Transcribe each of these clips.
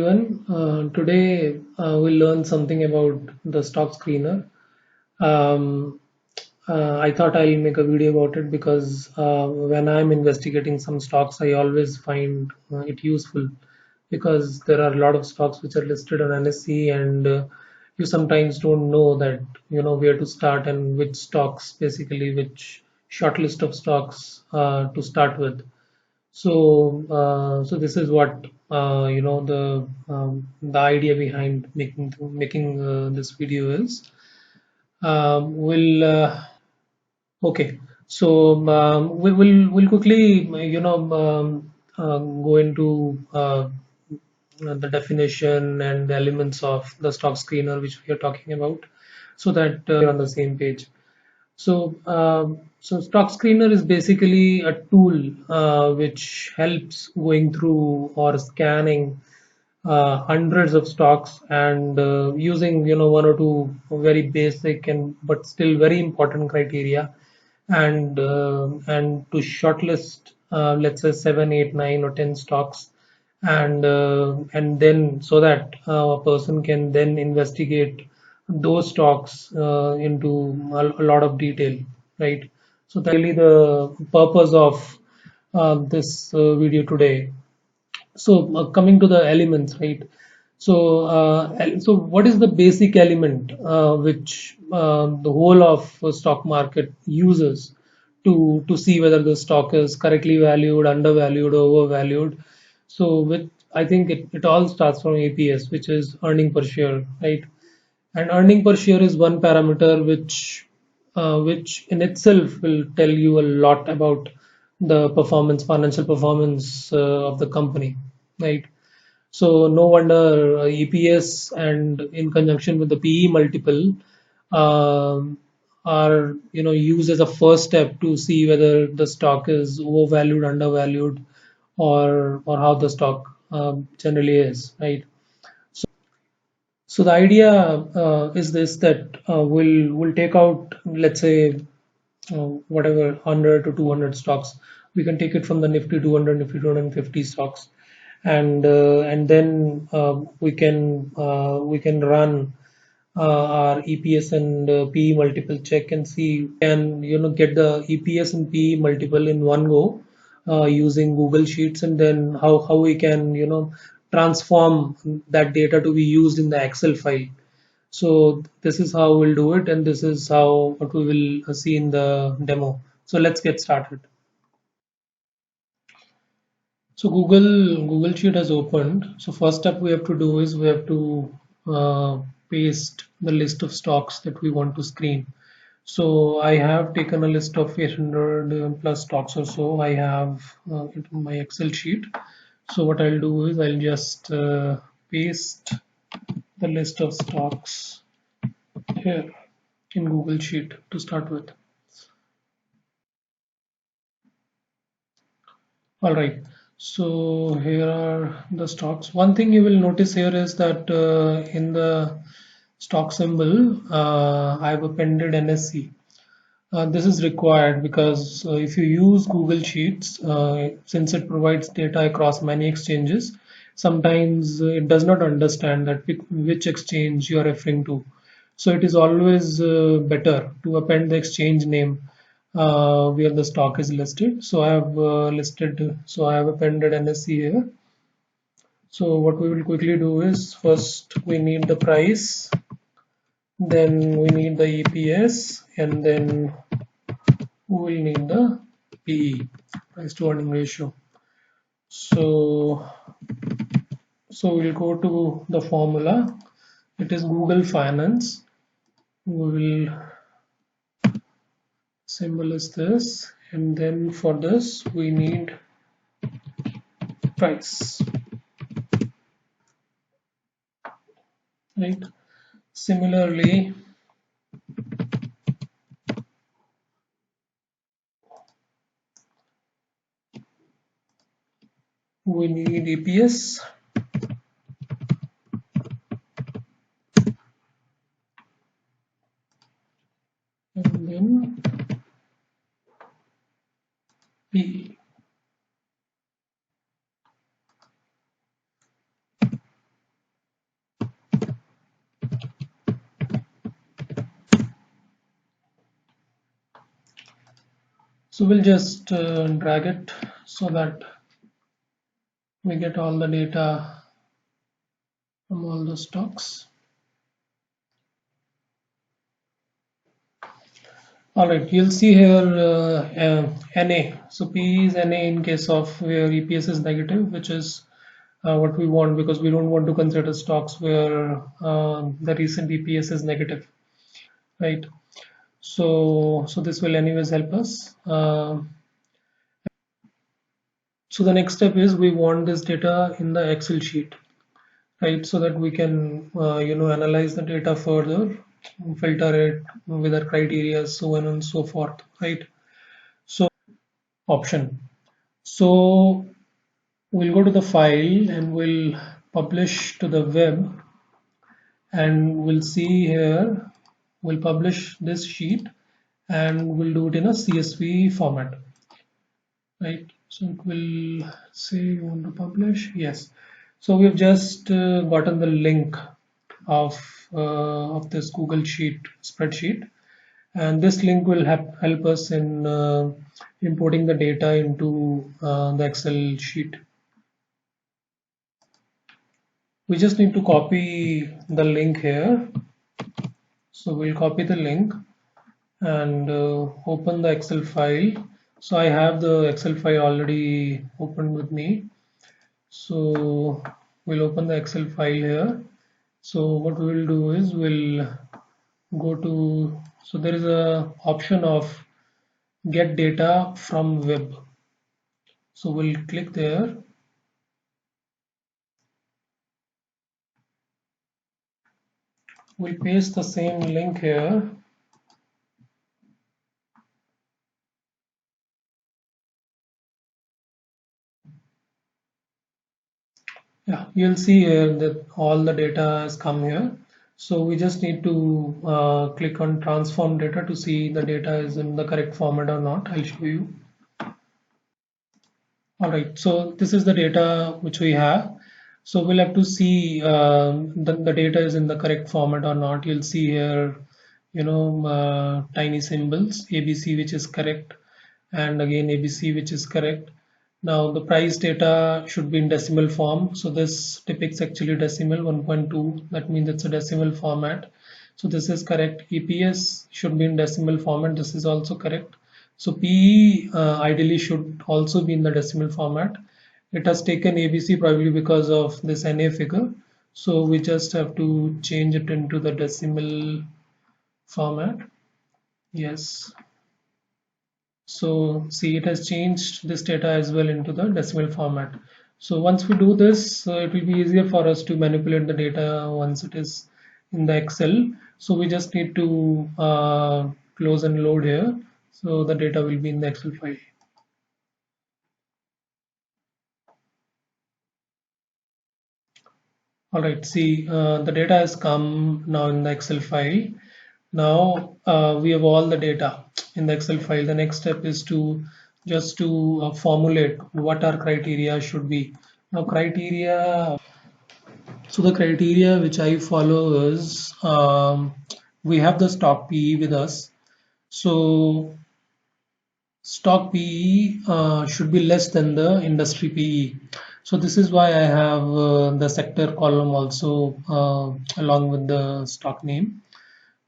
everyone. Today we'll learn something about the stock screener. Um, I thought I'll make a video about it because when I'm investigating some stocks, I always find it useful because there are a lot of stocks which are listed on NSE, and you sometimes don't know that where to start and which stocks, basically which short list of stocks to start with. So this is what the idea behind making this video is. We'll Okay. So we'll quickly go into the definition and the elements of the stock screener which we are talking about, so that we're on the same page. So Stock Screener is basically a tool which helps going through or scanning hundreds of stocks and using one or two very basic and but still very important criteria, and to shortlist let's say 7, 8, 9, or 10 stocks, and then so that a person can then investigate those stocks into a lot of detail, right? So that's really the purpose of this video today. So coming to the elements, right? So what is the basic element which the whole of stock market uses to see whether the stock is correctly valued, undervalued, or overvalued? So with I think it all starts from EPS, which is earning per share, right? And earning per share is one parameter which in itself will tell you a lot about the performance, financial performance of the company, right? So no wonder EPS and in conjunction with the PE multiple um, are used as a first step to see whether the stock is overvalued, undervalued, or how the stock generally is, right? So the idea is this, that we'll take out, let's say, whatever 100 to 200 stocks. We can take it from the Nifty 200, Nifty 250 stocks, and then we can run our EPS and PE multiple check and see, can get the EPS and PE multiple in one go using Google Sheets, and then how we can transform that data to be used in the Excel file. So this is how we'll do it, and this is how what we will see in the demo. So let's get started. So Google Sheet has opened. So first step we have to do is we have to paste the list of stocks that we want to screen. So I have taken a list of 800 plus stocks or so. I have it in my Excel sheet. So what I'll do is I'll just paste the list of stocks here in Google Sheet to start with. All right. So here are the stocks. One thing you will notice here is that in the stock symbol, I've appended NSE. This is required because if you use Google Sheets, since it provides data across many exchanges, sometimes it does not understand that which exchange you are referring to. So it is always better to append the exchange name where the stock is listed. So I have appended NSE here. So what we will quickly do is, first we need the price, then we need the EPS, and then we will need the PE, price to earning ratio. So we'll go to the formula. It is Google Finance. We will symbol is this, and then for this we need price, right? Similarly, we need EPS, and then PE. So we'll just drag it so that we get all the data from all the stocks. All right, you'll see here NA. So P is NA in case of where EPS is negative, which is what we want because we don't want to consider stocks where the recent EPS is negative, right? So this will anyways help us. So the next step is we want this data in the Excel sheet, right? So that we can analyze the data further, filter it with our criteria, so on and so forth, right? So option. So we'll go to the file and we'll publish to the web, and we'll see here we'll publish this sheet and we'll do it in a CSV format, right? So it will say you want to publish, yes. So we've just gotten the link of this Google Sheet spreadsheet, and this link will help us in importing the data into the Excel sheet. We just need to copy the link here. So we'll copy the link and open the Excel file. So I have the Excel file already opened with me. So we'll open the Excel file here. So what we will do is we'll go to, so there is a option of get data from web. So we'll click there. We'll paste the same link here. Yeah, you'll see here that all the data has come here. So we just need to click on transform data to see the data is in the correct format or not. I'll show you. All right, so this is the data which we have. So we'll have to see the data is in the correct format or not. You'll see here, tiny symbols, ABC, which is correct, and again ABC, which is correct. Now the price data should be in decimal form. So this depicts actually decimal 1.2. That means it's a decimal format. So this is correct. EPS should be in decimal format. This is also correct. So PE ideally should also be in the decimal format. It has taken ABC probably because of this NA figure. So we just have to change it into the decimal format. Yes. So see, it has changed this data as well into the decimal format. So once we do this, it will be easier for us to manipulate the data once it is in the Excel. So we just need to close and load here. So the data will be in the Excel file. All right, see, the data has come now in the Excel file. Now we have all the data in the Excel file. The next step is to just to formulate what our criteria should be. Now criteria, so the criteria which I follow is we have the stock PE with us. So stock PE should be less than the industry PE. So this is why I have the sector column also along with the stock name,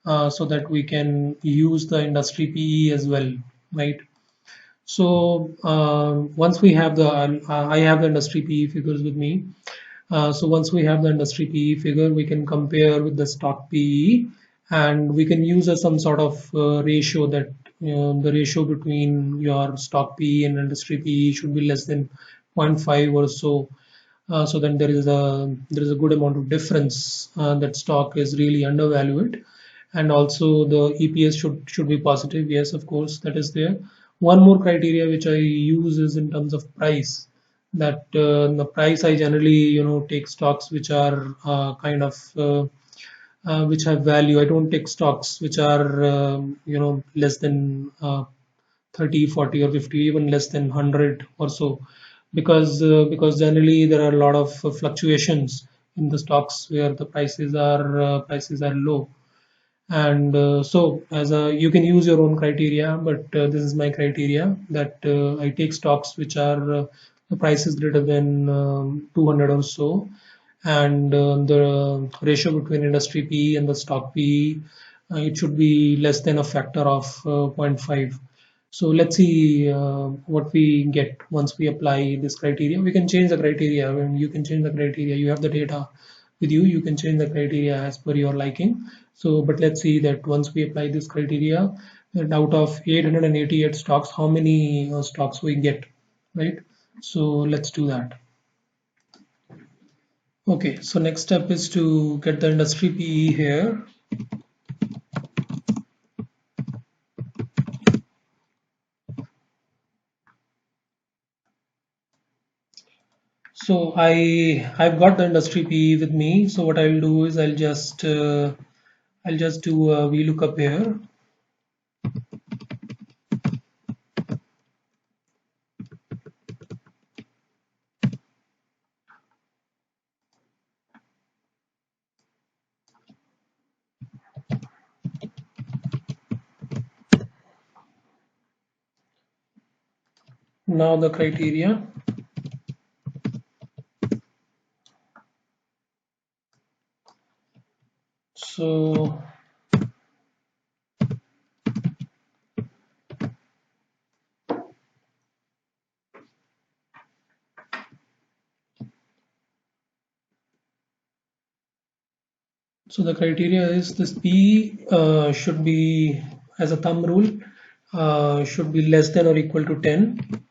so that we can use the industry PE as well, right? So once we have the, I have the industry PE figures with me. So once we have the industry PE figure, we can compare with the stock PE, and we can use some sort of ratio that the ratio between your stock PE and industry PE should be less than 0.5 or so. So then there is a good amount of difference that stock is really undervalued, and also the EPS should be positive. Yes, of course, that is there. One more criteria which I use is in terms of price. That the price, I generally take stocks which are which have value. I don't take stocks which are less than 30, 40 or 50, even less than 100 or so, because generally there are a lot of fluctuations in the stocks where the prices are low. And so as a you can use your own criteria, but this is my criteria that I take stocks which are the price is greater than 200 or so, and the ratio between industry PE and the stock PE, it should be less than a factor of zero point 0.5. So let's see what we get once we apply this criteria. We can change the criteria. When you can change the criteria, you have the data with you. You can change the criteria as per your liking. So, but let's see that once we apply this criteria, that out of 888 stocks, how many stocks we get, right? So let's do that. Okay, so next step is to get the industry PE here. So I've got the industry PE with me. So what I'll do is I'll just do a VLOOKUP here. Now the criteria. So so the criteria is this P should be, as a thumb rule, should be less than or equal to 10.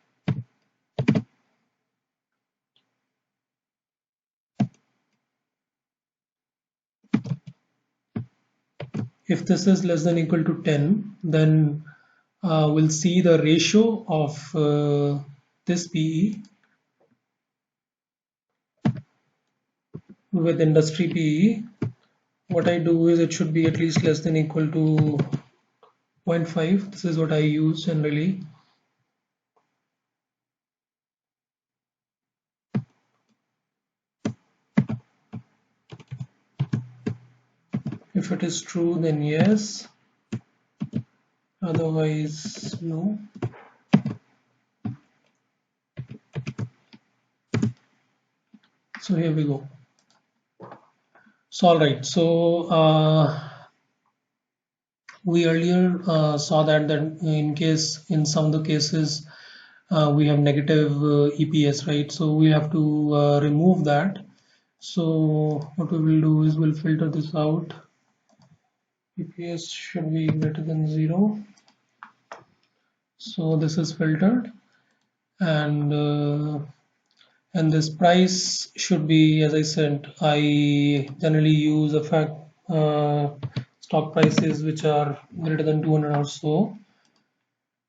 If this is less than or equal to 10, then we'll see the ratio of this PE with industry PE. What I do is it should be at least less than or equal to 0.5. This is what I use generally. If it is true, then yes. Otherwise, no. So here we go. So all right. So we earlier saw that in some of the cases we have negative EPS, right? So we have to remove that. So what we will do is we'll filter this out. EPS should be greater than 0. So this is filtered, and this price should be, as I said, I generally use a fact stock prices which are greater than 200 or so,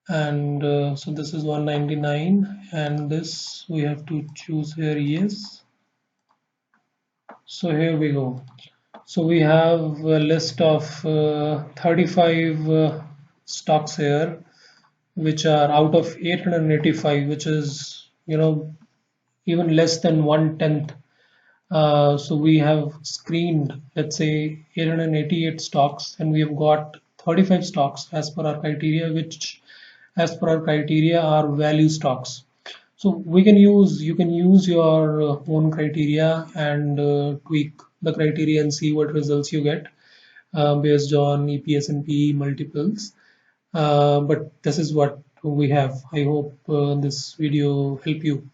and so this is 199, and this we have to choose here, yes. So here we go. So we have a list of 35 stocks here, which are out of 885, which is, even less than 1/10. So we have screened, let's say, 888 stocks, and we have got 35 stocks as per our criteria, which, as per our criteria, are value stocks. So you can use your own criteria and tweak the criteria and see what results you get based on EPS and PE multiples. But this is what we have. I hope this video helped you.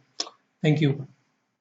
Thank you.